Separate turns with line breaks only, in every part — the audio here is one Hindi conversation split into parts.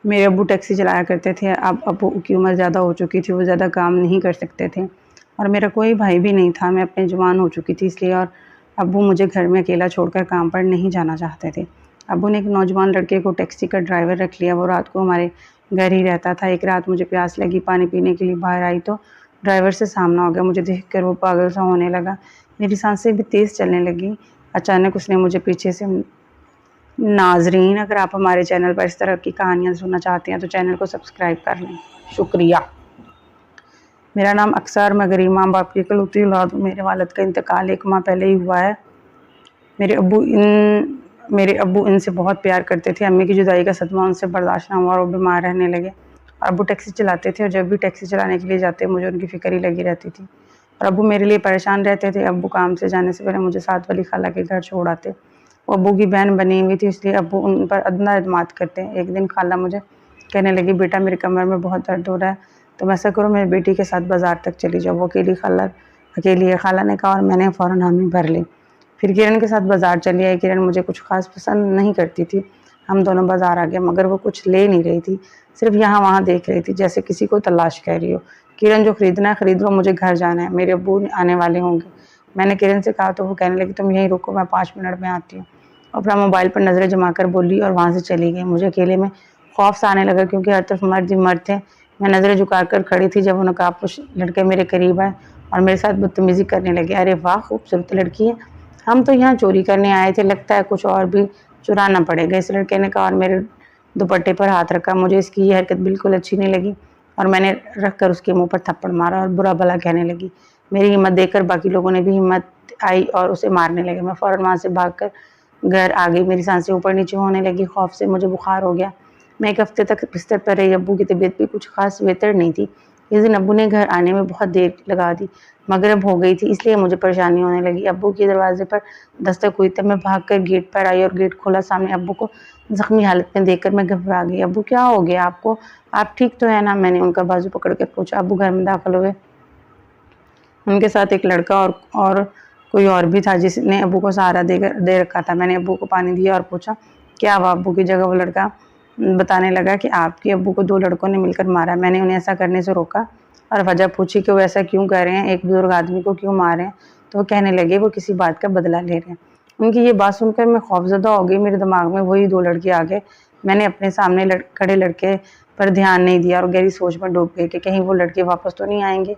मेरे अब्बू टैक्सी चलाया करते थे। अब अब्बू की उम्र ज़्यादा हो चुकी थी, वो ज़्यादा काम नहीं कर सकते थे और मेरा कोई भाई भी नहीं था। मैं अपनी जवान हो चुकी थी इसलिए, और अब्बू मुझे घर में अकेला छोड़कर काम पर नहीं जाना चाहते थे। अब्बू ने एक नौजवान लड़के को टैक्सी का ड्राइवर रख लिया। वो रात को हमारे घर ही रहता था। एक रात मुझे प्यास लगी, पानी पीने के लिए बाहर आई तो ड्राइवर से सामना हो गया। मुझे देखकर वो पागल सा होने लगा। मेरी सांसें भी तेज़ चलने लगी। अचानक उसने मुझे पीछे से नाज़रीन, अगर आप हमारे चैनल पर इस तरह की कहानियाँ सुनना चाहते हैं तो चैनल को सब्सक्राइब कर लें। शुक्रिया। मेरा नाम अक्सर, मैं गरीब माँ बाप की इकलौती औलाद हूँ। मेरे वालिद का इंतकाल 1 माह पहले ही हुआ है। मेरे अब्बू इनसे बहुत प्यार करते थे। अम्मी की जुदाई का सदमा उनसे बर्दाश्त ना हुआ और वो बीमार रहने लगे। अब्बू टैक्सी चलाते थे और जब भी टैक्सी चलाने के लिए जाते मुझे उनकी फ़िक्र ही लगी रहती थी और अब्बू मेरे लिए परेशान रहते थे। अब्बू काम से जाने से पहले मुझे साथ वाली खाला के घर छोड़ आते। वो अब्बू की बहन बनी हुई थी इसलिए अब्बू उन पर अंधा एतमाद करते हैं। एक दिन खाला मुझे कहने लगी, बेटा मेरे कमर में बहुत दर्द हो रहा है, तुम ऐसा करो मेरी बेटी के साथ बाज़ार तक चली जाओ। वो अकेली है, खाला ने कहा और मैंने फ़ौरन हामी भर ली। फिर किरण के साथ बाज़ार चली आई। किरण मुझे कुछ ख़ास पसंद नहीं करती थी। हम दोनों बाज़ार आ गए मगर वो कुछ ले नहीं रही थी, सिर्फ यहाँ वहाँ देख रही थी जैसे किसी को तलाश कर रही हो। किरण, जो खरीदना है खरीद लो, मुझे घर जाना है, मेरे अब्बू आने वाले होंगे। मैंने किरण से कहा तो वो कहने लगी, तुम यहीं रुको, मैं 5 मिनट में आती हूँ। अपना मोबाइल पर नज़रें जमाकर बोली और वहाँ से चली गई। मुझे अकेले में खौफ सा आने लगा क्योंकि हर तरफ मर्द ही मर्द थे। मैं नज़रें झुकाकर खड़ी थी जब उन्होंने कहा, कुछ लड़के मेरे करीब आए और मेरे साथ बदतमीज़ी करने लगे। अरे वाह, खूबसूरत लड़की है, हम तो यहाँ चोरी करने आए थे, लगता है कुछ और भी चुराना पड़ेगा, इस लड़के ने कहा और मेरे दुपट्टे पर हाथ रखा। मुझे इसकी ये हरकत बिल्कुल अच्छी नहीं लगी और मैंने रख कर उसके मुंह पर थप्पड़ मारा और बुरा भला कहने लगी। मेरी हिम्मत देखकर बाकी लोगों ने भी हिम्मत आई और उसे मारने लगे। मैं फ़ौरन वहाँ से भागकर घर आ गई। मेरी सांसें ऊपर नीचे होने लगी, खौफ से मुझे बुखार हो गया। मैं 1 हफ्ते तक बिस्तर पर रही। अब्बू की तबीयत भी कुछ खास बेहतर नहीं थी। इस दिन अब्बू ने घर आने में बहुत देर लगा दी। मगरिब हो गई थी इसलिए मुझे परेशानी होने लगी। अब्बू के दरवाजे पर दस्तक हुई तब मैं भागकर गेट पर आई और गेट खोला। सामने अब्बू को ज़ख्मी हालत में देखकर मैं घबरा गई। अब्बू, क्या हो गया आपको, आप ठीक तो है ना? मैंने उनका बाजू पकड़कर पूछा। अब्बू घर में दाखिल हुए। उनके साथ एक लड़का और कोई और भी था जिसने अब्बू को सहारा दे रखा था। मैंने अब्बू को पानी दिया और पूछा, क्या हुआ अब्बू? की जगह वो लड़का बताने लगा कि आपके अब्बू को 2 लड़कों ने मिलकर मारा। मैंने उन्हें ऐसा करने से रोका और वजह पूछी कि वो ऐसा क्यों कर रहे हैं, एक बुजुर्ग आदमी को क्यों मार रहे हैं। तो वो कहने लगे वो किसी बात का बदला ले रहे हैं। उनकी ये बात सुनकर मैं खौफजदा हो गई। मेरे दिमाग में वही 2 लड़के आ गए। मैंने अपने सामने खड़े लड़के पर ध्यान नहीं दिया और गहरी सोच में डूब गई कि कहीं वो लड़के वापस तो नहीं आएंगे।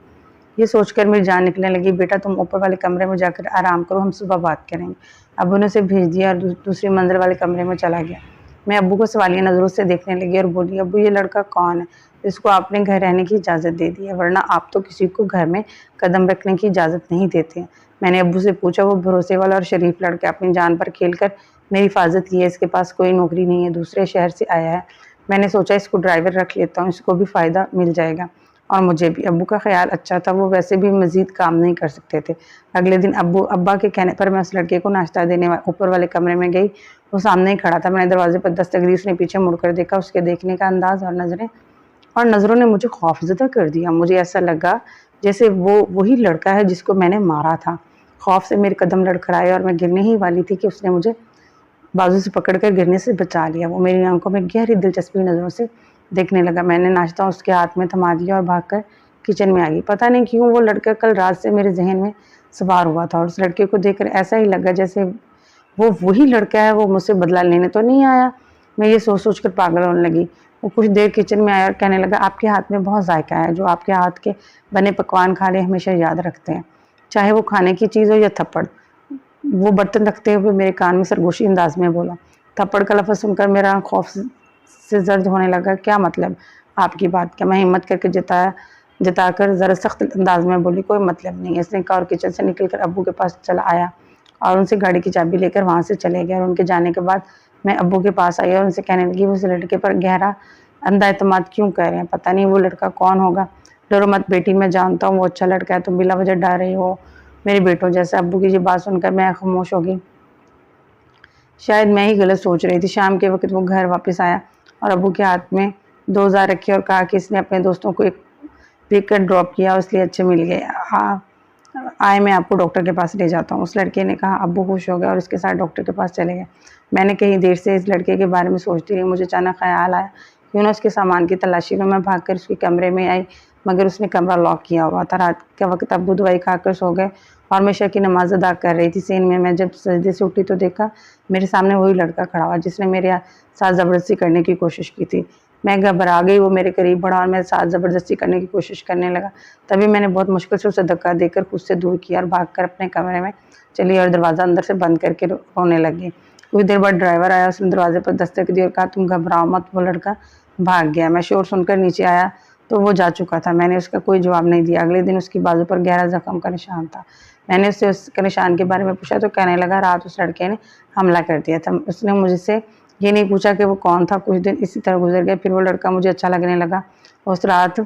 ये सोचकर मेरी जान निकलने लगी। बेटा तुम ऊपर वाले कमरे में जाकर आराम करो, हम सुबह बात करेंगे। अब्बू ने उसे भेज दिया और दूसरी मंजिल वाले कमरे में चला गया। मैं अब्बू को सवालिया नज़रों से देखने लगी और बोली, अब्बू ये लड़का कौन है जिसको आपने घर रहने की इजाज़त दे दी है, वरना आप तो किसी को घर में कदम रखने की इजाज़त नहीं देते हैं। मैंने अब्बू से पूछा। वो भरोसे वाला और शरीफ लड़का अपनी जान पर खेलकर मेरी हिफाजत की है। इसके पास कोई नौकरी नहीं है, दूसरे शहर से आया है। मैंने सोचा इसको ड्राइवर रख लेता हूँ, इसको भी फ़ायदा मिल जाएगा और मुझे भी। अब्बू का ख्याल अच्छा था, वो वैसे भी मज़ीद काम नहीं कर सकते थे। अगले दिन अब्बा के कहने पर मैं उस लड़के को नाश्ता देने ऊपर वाले कमरे में गई। वो सामने ही खड़ा था। मैंने दरवाजे पर दस्तक दी। उसने पीछे मुड़कर देखा। उसके देखने का अंदाज़ और नज़रों ने मुझे खौफज़दा कर दिया। मुझे ऐसा लगा जैसे वो वही लड़का है जिसको मैंने मारा था। खौफ से मेरे कदम लड़खड़ाए और मैं गिरने ही वाली थी कि उसने मुझे बाजू से पकड़कर गिरने से बचा लिया। वो मेरी आंखों में गहरी दिलचस्पी नज़रों से देखने लगा। मैंने नाश्ता उसके हाथ में थमा दिया और भागकर किचन में आ गई। पता नहीं क्यों वो लड़का कल रात से मेरे जहन में सवार हुआ था और उस लड़के को देखकर ऐसा ही लगा जैसे वो वही लड़का है, वो मुझसे बदला लेने तो नहीं आया। मैं ये सोच कर पागल होने लगी। वो कुछ देर किचन में आया और कहने लगा, आपके हाथ में बहुत जायका है, जो आपके हाथ के बने पकवान खा ले हमेशा याद रखते हैं, चाहे वो खाने की चीज़ हो या थप्पड़। वो बर्तन रखते हुए मेरे कान में सरगोशी अंदाज में बोला। थप्पड़ का लफ्ज़ सुनकर मेरा खौफ से जर्द होने लगा। क्या मतलब आपकी बात का? मैं हिम्मत करके जताकर ज़रा सख्त अंदाज में बोली, कोई मतलब नहीं है। इसने कहा और किचन से निकलकर अब्बू के पास चला आया और उनसे गाड़ी की चाबी लेकर वहाँ से चले गए। और उनके जाने के बाद मैं अब्बू के पास आई और उनसे कहने लगी, वो उस लड़के पर गहरा अंधा एतमाद क्यों कर रहे हैं, पता नहीं वो लड़का कौन होगा। डरो मत बेटी, मैं जानता हूँ वो अच्छा लड़का है, तुम बिला वजह डर रही हो मेरे बेटों जैसे। अब्बू की ये बात सुनकर मैं खामोश हो गई। शायद मैं ही गलत सोच रही थी। शाम के वक्त वो घर वापस आया और अब्बू के हाथ में 2000 रखे और कहा कि इसने अपने दोस्तों को एक पिक ड्रॉप किया, इसलिए अच्छे मिल गए। आए मैं आपको डॉक्टर के पास ले जाता हूँ। उस लड़के ने कहा। अब्बू खुश हो गए और उसके साथ डॉक्टर के पास चले गए। मैंने कहीं देर से इस लड़के के बारे में सोचती रही। मुझे अचानक ख्याल आया क्यों ना उसके सामान की तलाशी में मैं भागकर उसके कमरे में आई, मगर उसने कमरा लॉक किया हुआ था। रात के वक्त अब्बू दवाई खाकर सो गए और मैं इशा की नमाज अदा कर रही थी। सीन में मैं जब सजदे से उठी तो देखा मेरे सामने वही लड़का खड़ा हुआ जिसने मेरे साथ ज़बरदस्ती करने की कोशिश की थी। मैं घबरा गई, वो मेरे करीब बढ़ा और मेरे साथ ज़बरदस्ती करने की कोशिश करने लगा। तभी मैंने बहुत मुश्किल से उसे धक्का देकर खुद से दूर किया और भागकर अपने कमरे में चली और दरवाज़ा अंदर से बंद करके रोने लगी। कुछ देर बाद ड्राइवर आया, उसने दरवाजे पर दस्तक दी और कहा, तुम घबराओ मत, वो लड़का भाग गया। मैं शोर सुनकर नीचे आया तो वो जा चुका था। मैंने उसका कोई जवाब नहीं दिया। अगले दिन उसकी बाजू पर गहरा जख्म का निशान था। मैंने उससे उसके निशान के बारे में पूछा तो कहने लगा, रात उस लड़के ने हमला कर दिया था। उसने मुझसे ये नहीं पूछा कि वो कौन था। कुछ दिन इसी तरह गुजर गए, फिर वो लड़का मुझे अच्छा लगने लगा। उस रात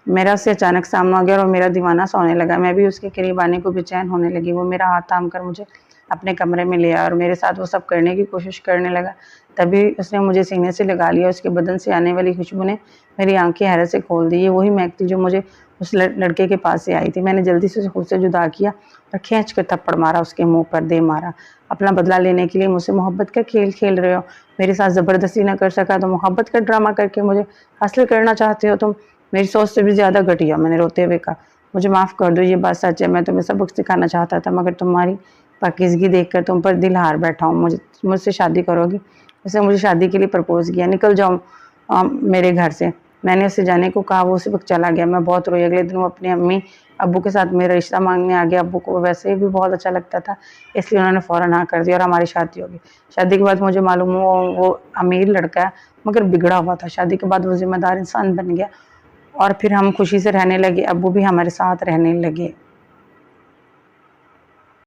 मेरा उससे अचानक सामना हो गया और मेरा दीवाना सोने लगा। मैं भी उसके करीब आने को बेचैन होने लगी। वो मेरा हाथ थाम कर मुझे अपने कमरे में ले आया और मेरे साथ वो सब करने की कोशिश करने लगा। तभी उसने मुझे सीने से लगा लिया। उसके बदन से आने वाली खुशबू ने मेरी आंखें हैरत से खोल दी। ये वही महक थी जो मुझे उस लड़के के पास से आई थी। मैंने जल्दी से खुद से जुदा किया और खींच कर थप्पड़ मारा, उसके मुंह पर दे मारा। अपना बदला लेने के लिए मुझसे मोहब्बत का खेल खेल रहे हो, मेरे साथ ज़बरदस्ती ना कर सका तो मोहब्बत का ड्रामा करके मुझे हासिल करना चाहते हो तुम। मेरी सोच से भी ज़्यादा घटिया, मैंने रोते हुए कहा। मुझे माफ़ कर दो, ये बात सच है। मैं तुम्हें सबक सिखाना चाहता था, मगर तुम्हारी पाकीज़गी देखकर तुम पर दिल हार बैठा हूँ। मुझसे शादी करोगी? उसने मुझे शादी के लिए प्रपोज़ किया। निकल जाओ मेरे घर से। मैंने उससे जाने को कहा, वो उसी वक्त चला गया। मैं बहुत रोई। अगले दिन वो अपने अम्मी अब्बू के साथ मेरा रिश्ता मांगने आ गया। अब्बू को वैसे भी बहुत अच्छा लगता था, इसलिए उन्होंने फ़ौरन हाँ कर दिया और हमारी शादी हो गई। शादी के बाद मुझे मालूम हुआ वो अमीर लड़का है, मगर बिगड़ा हुआ था। शादी के बाद वो ज़िम्मेदार इंसान बन गया और फिर हम खुशी से रहने लगे। अब्बू भी हमारे साथ रहने लगे।